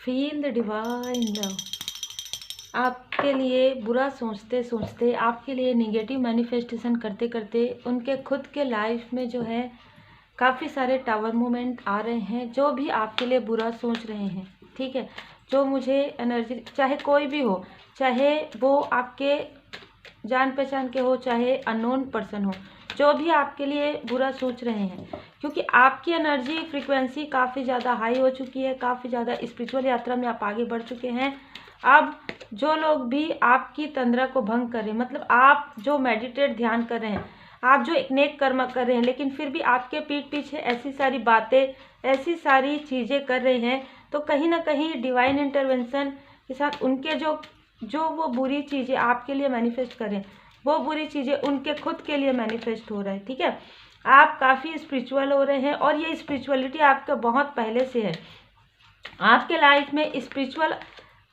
Feel the divine love. आपके लिए बुरा सोचते सोचते, आपके लिए निगेटिव मैनिफेस्टेशन करते करते उनके खुद के लाइफ में जो है काफ़ी सारे टावर मूवमेंट आ रहे हैं, जो भी आपके लिए बुरा सोच रहे हैं, ठीक है, जो मुझे एनर्जी, चाहे कोई भी हो, चाहे वो आपके जान पहचान के हो, चाहे अननोन पर्सन हो, जो भी आपके लिए बुरा सोच रहे हैं, क्योंकि आपकी एनर्जी फ्रीक्वेंसी काफ़ी ज़्यादा हाई हो चुकी है, काफ़ी ज़्यादा स्पिरिचुअल यात्रा में आप आगे बढ़ चुके हैं। अब जो लोग भी आपकी तंद्रा को भंग कर रहे हैं, मतलब आप जो मेडिटेट ध्यान कर रहे हैं, आप जो एक नेक कर्म कर रहे हैं, लेकिन फिर भी आपके पीठ पीछे ऐसी सारी बातें, ऐसी सारी चीज़ें कर रहे हैं, तो कहीं ना कहीं डिवाइन इंटरवेंशन के साथ उनके जो वो बुरी चीज़ें आपके लिए मैनिफेस्ट करें, वो बुरी चीज़ें उनके खुद के लिए मैनिफेस्ट हो रहा है, ठीक है। आप काफ़ी स्पिरिचुअल हो रहे हैं और ये स्पिरिचुअलिटी आपका बहुत पहले से है, आपके लाइफ में स्पिरिचुअल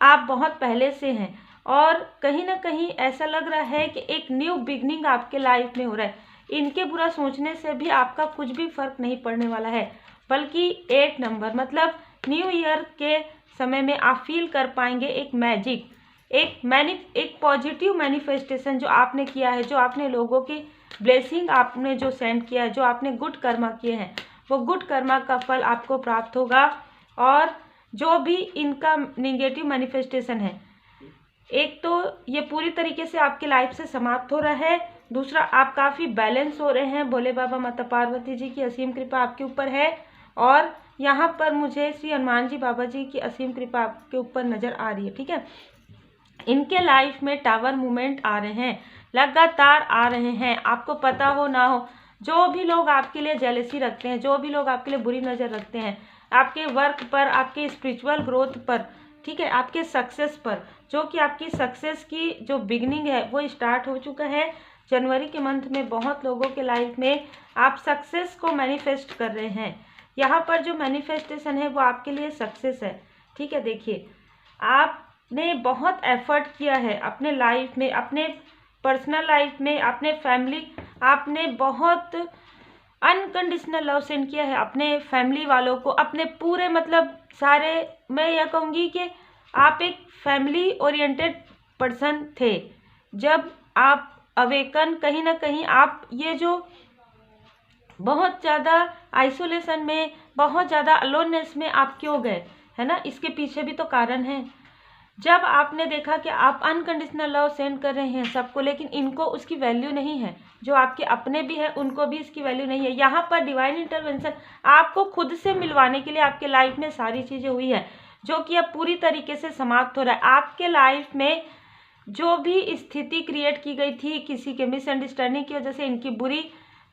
आप बहुत पहले से हैं, और कहीं ना कहीं ऐसा लग रहा है कि एक न्यू बिगनिंग आपके लाइफ में हो रहा है। इनके बुरा सोचने से भी आपका कुछ भी फर्क नहीं पड़ने वाला है, बल्कि 8 नंबर मतलब न्यू ईयर के समय में आप फील कर पाएंगे एक मैजिक, एक पॉजिटिव मैनिफेस्टेशन जो आपने किया है, जो आपने लोगों की ब्लेसिंग आपने जो सेंड किया है, जो आपने गुड कर्मा किए हैं, वो गुड कर्मा का फल आपको प्राप्त होगा। और जो भी इनका निगेटिव मैनिफेस्टेशन है, एक तो ये पूरी तरीके से आपके लाइफ से समाप्त हो रहा है, दूसरा आप काफ़ी बैलेंस हो रहे हैं, भोले बाबा माता पार्वती जी की असीम कृपा आपके ऊपर है, और यहाँ पर मुझे श्री हनुमान जी बाबा जी की असीम कृपा आपके ऊपर नज़र आ रही है, ठीक है। इनके लाइफ में टावर मूवमेंट आ रहे हैं, लगातार आ रहे हैं, आपको पता हो ना हो, जो भी लोग आपके लिए जेलसी रखते हैं, जो भी लोग आपके लिए बुरी नज़र रखते हैं, आपके वर्क पर, आपके स्पिरिचुअल ग्रोथ पर, ठीक है, आपके सक्सेस पर, जो कि आपकी सक्सेस की जो बिगनिंग है वो स्टार्ट हो चुका है। जनवरी के मंथ में बहुत लोगों के लाइफ में आप सक्सेस को मैनिफेस्ट कर रहे हैं। यहाँ पर जो मैनिफेस्टेशन है वो आपके लिए सक्सेस है, ठीक है। देखिए, आपने बहुत एफर्ट किया है अपने लाइफ में, अपने पर्सनल लाइफ में, अपने फैमिली, आपने बहुत अनकंडीशनल लव सेंड किया है अपने फैमिली वालों को, अपने पूरे मतलब सारे, मैं यह कहूँगी कि आप एक फैमिली ओरिएंटेड पर्सन थे। जब आप अवेकन, कहीं ना कहीं आप ये जो बहुत ज़्यादा आइसोलेशन में, बहुत ज़्यादा अलोननेस में आप क्यों गए, है ना, इसके पीछे भी तो कारण है। जब आपने देखा कि आप अनकंडीशनल लव सेंड कर रहे हैं सबको, लेकिन इनको उसकी वैल्यू नहीं है, जो आपके अपने भी हैं उनको भी इसकी वैल्यू नहीं है, यहाँ पर डिवाइन इंटरवेंशन आपको खुद से मिलवाने के लिए आपके लाइफ में सारी चीज़ें हुई है, जो कि अब पूरी तरीके से समाप्त हो रहा है। आपके लाइफ में जो भी स्थिति क्रिएट की गई थी किसी के मिसअंडरस्टैंडिंग की वजह से, इनकी बुरी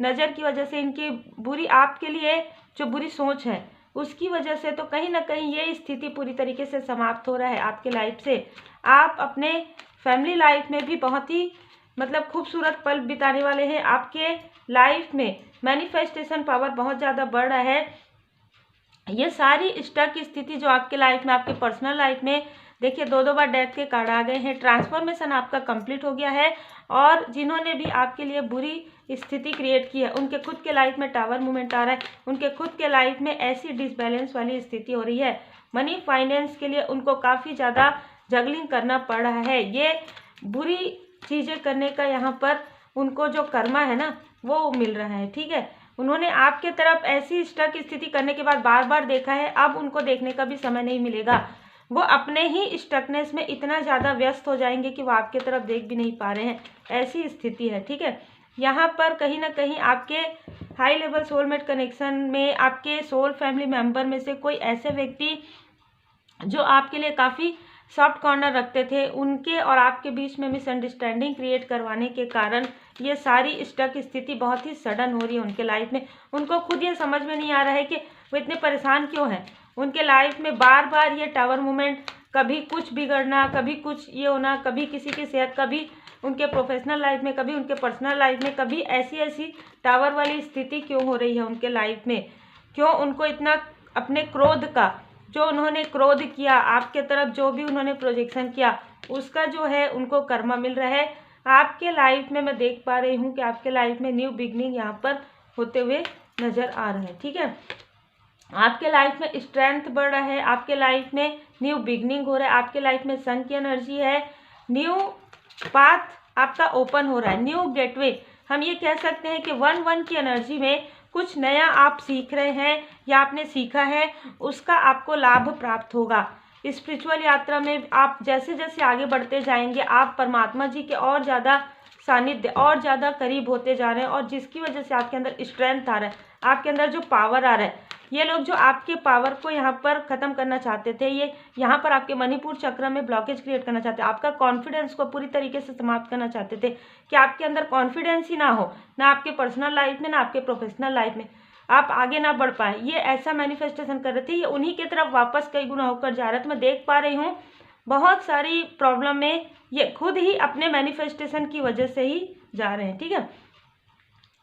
नज़र की वजह से, इनकी बुरी आपके लिए जो बुरी सोच है उसकी वजह से, तो कहीं ना कहीं ये स्थिति पूरी तरीके से समाप्त हो रहा है आपके लाइफ से। आप अपने फैमिली लाइफ में भी बहुत ही मतलब खूबसूरत पल बिताने वाले हैं। आपके लाइफ में मैनिफेस्टेशन पावर बहुत ज़्यादा बढ़ रहा है। ये सारी स्टक स्थिति जो आपके लाइफ में, आपके पर्सनल लाइफ में, देखिए 2 बार डेथ के कार्ड आ गए हैं, ट्रांसफॉर्मेशन आपका कंप्लीट हो गया है, और जिन्होंने भी आपके लिए बुरी स्थिति क्रिएट की है उनके खुद के लाइफ में टावर मूवमेंट आ रहा है, उनके खुद के लाइफ में ऐसी डिसबैलेंस वाली स्थिति हो रही है, मनी फाइनेंस के लिए उनको काफ़ी ज़्यादा जगलिंग करना पड़ रहा है। ये बुरी चीज़ें करने का यहाँ पर उनको जो कर्मा है ना वो मिल रहा है, ठीक है। उन्होंने आपके तरफ ऐसी स्टक स्थिति करने के बाद बार बार देखा है, अब उनको देखने का भी समय नहीं मिलेगा, वो अपने ही स्टकनेस में इतना ज़्यादा व्यस्त हो जाएंगे कि वो आपके तरफ देख भी नहीं पा रहे हैं, ऐसी स्थिति है, ठीक है। यहाँ पर कहीं ना कहीं आपके हाई लेवल सोलमेट कनेक्शन में, आपके सोल फैमिली मेंबर में से कोई ऐसे व्यक्ति जो आपके लिए काफ़ी सॉफ्ट कॉर्नर रखते थे, उनके और आपके बीच में मिसअंडरस्टैंडिंग क्रिएट करवाने के कारण ये सारी स्टक स्थिति बहुत ही सडन हो रही है उनके लाइफ में। उनको खुद ये समझ में नहीं आ रहा है कि वो इतने परेशान क्यों हैं। उनके लाइफ में बार बार ये टावर मूवमेंट, कभी कुछ बिगड़ना, कभी कुछ ये होना, कभी किसी की सेहत, कभी उनके प्रोफेशनल लाइफ में, कभी उनके पर्सनल लाइफ में, कभी ऐसी टावर वाली स्थिति क्यों हो रही है उनके लाइफ में। क्यों उनको इतना अपने क्रोध का, जो उन्होंने क्रोध किया आपके तरफ, जो भी उन्होंने प्रोजेक्शन किया, उसका जो है उनको कर्मा मिल रहा है। आपके लाइफ में मैं देख पा रही हूँ कि आपके लाइफ में न्यू बिगनिंग यहाँ पर होते हुए नज़र आ रहा है, ठीक है। आपके लाइफ में स्ट्रेंथ बढ़ रहा है, आपके लाइफ में न्यू बिगनिंग हो रहा है, आपके लाइफ में सन की एनर्जी है, न्यू पाथ आपका ओपन हो रहा है, न्यू गेटवे। हम ये कह सकते हैं कि 1-1 की एनर्जी में कुछ नया आप सीख रहे हैं या आपने सीखा है, उसका आपको लाभ प्राप्त होगा। स्पिरिचुअल यात्रा में आप जैसे जैसे आगे बढ़ते जाएंगे, आप परमात्मा जी के और ज़्यादा सानिध्य, और ज़्यादा करीब होते जा रहे हैं, और जिसकी वजह से आपके अंदर स्ट्रेंथ आ रहा है, आपके अंदर जो पावर आ रहा है। ये लोग जो आपके पावर को यहाँ पर ख़त्म करना चाहते थे, ये यहाँ पर आपके मणिपुर चक्र में ब्लॉकेज क्रिएट करना चाहते, आपका कॉन्फिडेंस को पूरी तरीके से समाप्त करना चाहते थे कि आपके अंदर कॉन्फिडेंस ही ना हो, ना आपके पर्सनल लाइफ में ना आपके प्रोफेशनल लाइफ में, आप आगे ना बढ़ पाए। ये ऐसा मैनिफेस्टेशन कर रहे थे, ये उन्हीं की तरफ वापस कई गुना होकर जा रहा है। तो मैं देख पा रही हूँ बहुत सारी प्रॉब्लम में ये खुद ही अपने मैनिफेस्टेशन की वजह से ही जा रहे हैं। ठीक है,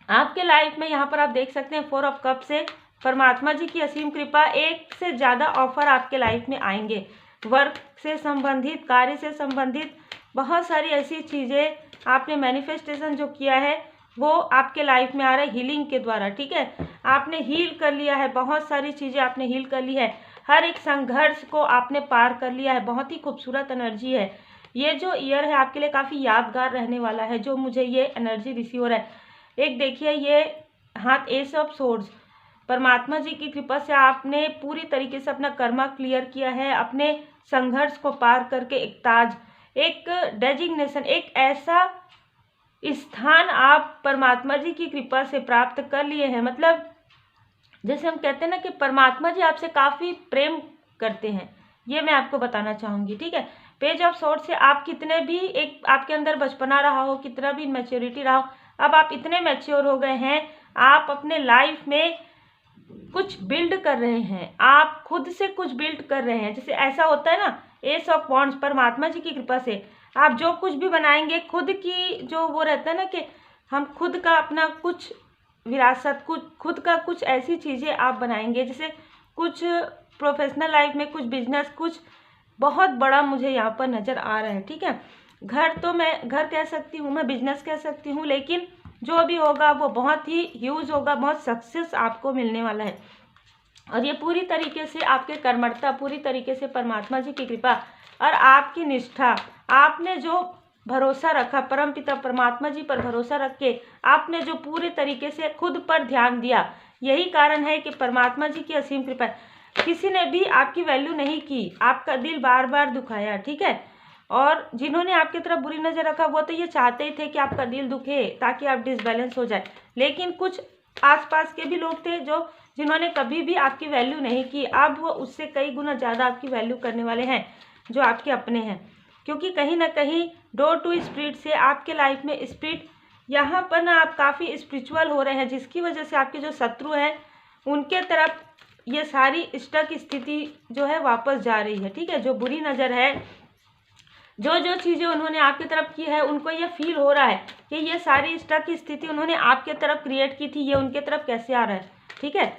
आपके लाइफ में यहाँ पर आप देख सकते हैं 4 ऑफ कप से परमात्मा जी की असीम कृपा, एक से ज़्यादा ऑफर आपके लाइफ में आएंगे। वर्क से संबंधित, कार्य से संबंधित बहुत सारी ऐसी चीज़ें आपने मैनिफेस्टेशन जो किया है वो आपके लाइफ में आ रहा है हीलिंग के द्वारा। ठीक है, आपने हील कर लिया है, बहुत सारी चीज़ें आपने हील कर ली है, हर एक संघर्ष को आपने पार कर लिया है। बहुत ही खूबसूरत एनर्जी है। ये जो ईयर है आपके लिए काफ़ी यादगार रहने वाला है, जो मुझे ये एनर्जी रिसीव हो रहा है। एक देखिए ये हाथ एस ऑफ सोर्ड्स, परमात्मा जी की कृपा से आपने पूरी तरीके से अपना कर्मा क्लियर किया है, अपने संघर्ष को पार करके एक ताज, एक डेजिग्नेशन, एक ऐसा स्थान आप परमात्मा जी की कृपा से प्राप्त कर लिए हैं। मतलब जैसे हम कहते हैं ना कि परमात्मा जी आपसे काफ़ी प्रेम करते हैं, ये मैं आपको बताना चाहूँगी। ठीक है, पेज ऑफ सोर्ड्स से आप कितने भी एक आपके अंदर बचपना रहा हो, कितना भी मैच्योरिटी रहा हो, अब आप इतने मैच्योर हो गए हैं, आप अपने लाइफ में कुछ बिल्ड कर रहे हैं, आप खुद से कुछ बिल्ड कर रहे हैं। जैसे ऐसा होता है ना, एस ऑफ वॉन्ड्स, परमात्मा जी की कृपा से आप जो कुछ भी बनाएंगे, खुद की जो वो रहता है ना कि हम खुद का अपना कुछ विरासत, खुद का कुछ ऐसी चीज़ें आप बनाएंगे, जैसे कुछ प्रोफेशनल लाइफ में कुछ बिजनेस, कुछ बहुत बड़ा मुझे यहाँ पर नज़र आ रहा है। ठीक है, घर तो मैं घर कह सकती हूँ, मैं बिजनेस कह सकती हूँ, लेकिन जो भी होगा वो बहुत ही ह्यूज होगा, बहुत सक्सेस आपको मिलने वाला है। और ये पूरी तरीके से आपके कर्मठता, पूरी तरीके से परमात्मा जी की कृपा और आपकी निष्ठा, आपने जो भरोसा रखा परमपिता परमात्मा जी पर भरोसा रख के आपने जो पूरे तरीके से खुद पर ध्यान दिया, यही कारण है कि परमात्मा जी की असीम कृपा। किसी ने भी आपकी वैल्यू नहीं की, आपका दिल बार बार दुखाया। ठीक है, और जिन्होंने आपकी तरफ बुरी नज़र रखा वो तो ये चाहते ही थे कि आपका दिल दुखे ताकि आप डिसबैलेंस हो जाए। लेकिन कुछ आसपास के भी लोग थे जो जिन्होंने कभी भी आपकी वैल्यू नहीं की, अब वो उससे कई गुना ज़्यादा आपकी वैल्यू करने वाले हैं, जो आपके अपने हैं। क्योंकि कहीं ना कहीं डोर टू स्पिरिट से आपके लाइफ में स्पिरिट यहाँ पर ना आप काफ़ी स्पिरिचुअल हो रहे हैं, जिसकी वजह से आपके जो शत्रु हैं उनके तरफ ये सारी स्टक स्थिति जो है वापस जा रही है। ठीक है, जो बुरी नज़र है, जो जो चीज़ें उन्होंने आपकी तरफ की है, उनको ये फील हो रहा है कि ये सारी स्टक स्थिति उन्होंने आपके तरफ क्रिएट की थी, ये उनके तरफ कैसे आ रहा है। ठीक है,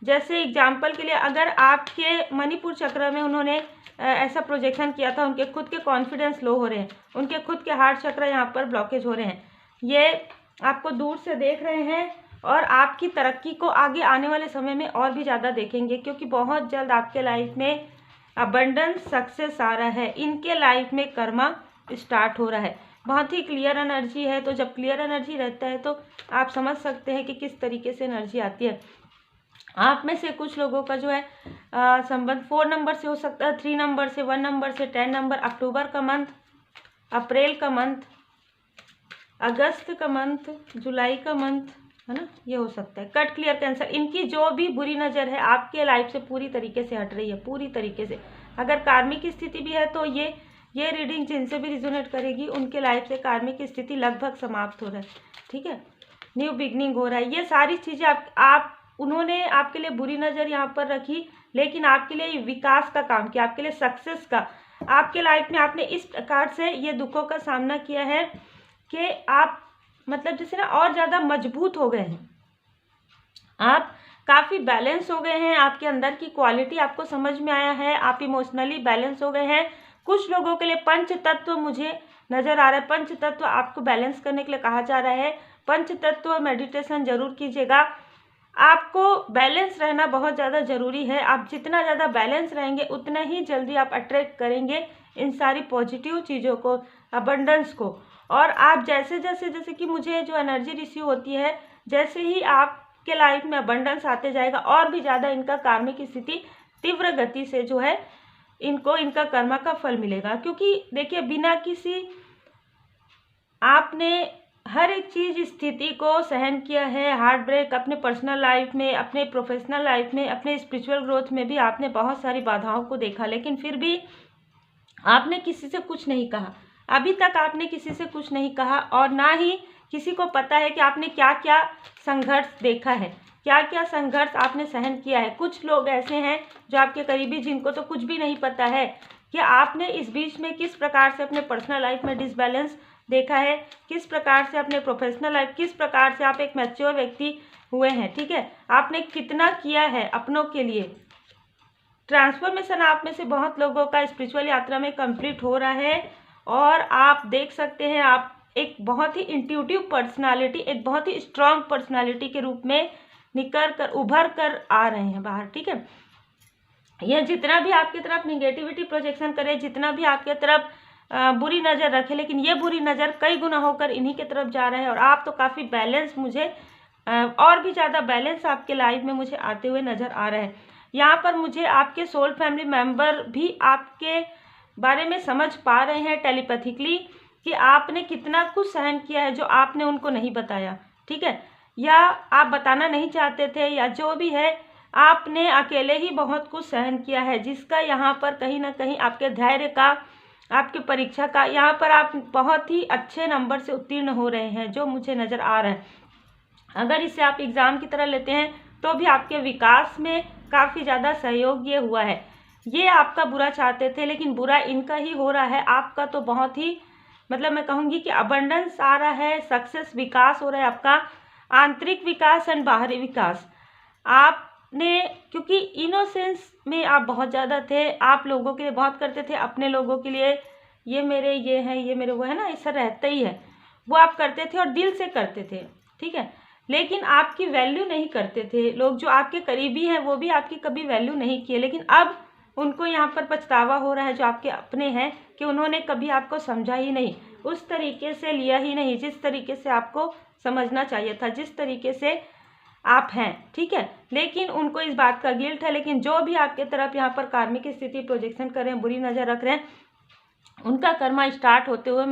जैसे एग्जाम्पल के लिए अगर आपके मणिपुर चक्र में उन्होंने ऐसा प्रोजेक्शन किया था, उनके खुद के कॉन्फिडेंस लो हो रहे हैं, उनके खुद के हार्ट चक्र यहाँ पर ब्लॉकेज हो रहे हैं, ये आपको दूर से देख रहे हैं और आपकी तरक्की को आगे आने वाले समय में और भी ज़्यादा देखेंगे, क्योंकि बहुत जल्द आपके लाइफ में अबंडेंस सक्सेस आ रहा है, इनके लाइफ में कर्मा स्टार्ट हो रहा है। बहुत ही क्लियर एनर्जी है, तो जब क्लियर एनर्जी रहता है तो आप समझ सकते हैं कि किस तरीके से एनर्जी आती है। आप में से कुछ लोगों का जो है संबंध 4 नंबर से हो सकता है, 3 नंबर से, 1 नंबर से, 10 नंबर, अक्टूबर का मंथ, अप्रैल का मंथ, अगस्त का मंथ, जुलाई का मंथ, है ना, ये हो सकता है। कट क्लियर कैंसर, इनकी जो भी बुरी नज़र है आपके लाइफ से पूरी तरीके से हट रही है, पूरी तरीके से। अगर कार्मिक स्थिति भी है तो ये रीडिंग जिनसे भी रिजोनेट करेगी उनके लाइफ से कार्मिक स्थिति लगभग समाप्त हो रहा है। ठीक है, न्यू बिगनिंग हो रहा है। ये सारी चीज़ें आप उन्होंने आपके लिए बुरी नज़र यहाँ पर रखी, लेकिन आपके लिए विकास का काम किया, आपके लिए सक्सेस का। आपके लाइफ में आपने इस प्रकार से ये दुखों का सामना किया है कि आप मतलब जैसे ना और ज़्यादा मजबूत हो गए हैं, आप काफ़ी बैलेंस हो गए हैं, आपके अंदर की क्वालिटी आपको समझ में आया है, आप इमोशनली बैलेंस हो गए हैं। कुछ लोगों के लिए पंच तत्व मुझे नज़र आ रहा है, पंच तत्व आपको बैलेंस करने के लिए कहा जा रहा है। पंच तत्व मेडिटेशन जरूर कीजिएगा। आपको बैलेंस रहना बहुत ज़्यादा ज़रूरी है। आप जितना ज़्यादा बैलेंस रहेंगे उतना ही जल्दी आप अट्रैक्ट करेंगे इन सारी पॉजिटिव चीज़ों को, अबंडेंस को। और आप जैसे कि मुझे जो एनर्जी रिसीव होती है, जैसे ही आपके लाइफ में अबंडेंस आते जाएगा और भी ज़्यादा इनका कार्मिक स्थिति तीव्र गति से जो है इनको इनका कर्मा का फल मिलेगा। क्योंकि देखिए, बिना किसी आपने हर एक चीज़ स्थिति को सहन किया है, हार्ट ब्रेक अपने पर्सनल लाइफ में, अपने प्रोफेशनल लाइफ में, अपने स्पिरिचुअल ग्रोथ में भी आपने बहुत सारी बाधाओं को देखा, लेकिन फिर भी आपने किसी से कुछ नहीं कहा। अभी तक आपने किसी से कुछ नहीं कहा और ना ही किसी को पता है कि आपने क्या क्या संघर्ष देखा है, क्या क्या संघर्ष आपने सहन किया है। कुछ लोग ऐसे हैं जो आपके करीबी, जिनको तो कुछ भी नहीं पता है कि आपने इस बीच में किस प्रकार से अपने पर्सनल लाइफ में डिसबैलेंस देखा है, किस प्रकार से अपने प्रोफेशनल लाइफ, किस प्रकार से आप एक मैच्योर व्यक्ति हुए हैं। ठीक है, आपने कितना किया है अपनों के लिए। ट्रांसफॉर्मेशन आप में से बहुत लोगों का स्पिरिचुअल यात्रा में कंप्लीट हो रहा है और आप देख सकते हैं, आप एक बहुत ही इंट्यूटिव पर्सनालिटी, एक बहुत ही स्ट्रांग पर्सनालिटी के रूप में उभर कर आ रहे हैं बाहर। ठीक है, यह जितना भी आपकी तरफ निगेटिविटी प्रोजेक्शन करे, जितना भी आपके तरफ बुरी नज़र रखे, लेकिन ये बुरी नज़र कई गुना होकर इन्हीं के तरफ जा रहा है। और आप तो काफ़ी बैलेंस, मुझे और भी ज़्यादा बैलेंस आपके लाइफ में मुझे आते हुए नज़र आ रहा है। यहाँ पर मुझे आपके सोल फैमिली मेम्बर भी आपके बारे में समझ पा रहे हैं टेलीपैथिकली कि आपने कितना कुछ सहन किया है जो आपने उनको नहीं बताया। ठीक है, या आप बताना नहीं चाहते थे, या जो भी है, आपने अकेले ही बहुत कुछ सहन किया है, जिसका यहाँ पर कहीं ना कहीं आपके धैर्य का, आपकी परीक्षा का, यहाँ पर आप बहुत ही अच्छे नंबर से उत्तीर्ण हो रहे हैं, जो मुझे नज़र आ रहा है। अगर इसे आप एग्ज़ाम की तरह लेते हैं तो भी आपके विकास में काफ़ी ज़्यादा सहयोग ये हुआ है। ये आपका बुरा चाहते थे, लेकिन बुरा इनका ही हो रहा है। आपका तो बहुत ही, मतलब मैं कहूँगी कि अबंडेंस आ रहा है, सक्सेस, विकास हो रहा है आपका, आंतरिक विकास एंड बाहरी विकास। आपने, क्योंकि इनोसेंस में आप बहुत ज़्यादा थे, आप लोगों के लिए बहुत करते थे, अपने लोगों के लिए ये मेरे ये है, ये मेरे वो है ना, ऐसा रहता ही है, वो आप करते थे और दिल से करते थे। ठीक है, लेकिन आपकी वैल्यू नहीं करते थे लोग। जो आपके करीबी हैं वो भी आपकी कभी वैल्यू नहीं किए, लेकिन अब उनको यहाँ पर पछतावा हो रहा है, जो आपके अपने हैं, कि उन्होंने कभी आपको समझा ही नहीं, उस तरीके से लिया ही नहीं जिस तरीके से आपको समझना चाहिए था, जिस तरीके से आप हैं। ठीक है, लेकिन उनको इस बात का गिल्ट है। लेकिन जो भी आपके तरफ यहाँ पर कार्मिक स्थिति प्रोजेक्शन कर रहे हैं, बुरी नज़र रख रहे हैं, उनका कर्मा स्टार्ट होते हुए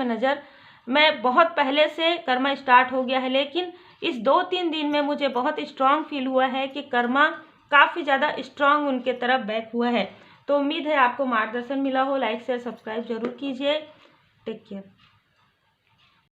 मैं बहुत पहले से कर्मा स्टार्ट हो गया है, लेकिन इस 2-3 दिन में मुझे बहुत स्ट्रांग फील हुआ है कि कर्मा काफ़ी ज़्यादा स्ट्रांग उनके तरफ बैक हुआ है। तो उम्मीद है आपको मार्गदर्शन मिला हो। लाइक शेयर सब्सक्राइब जरूर कीजिए। Take care.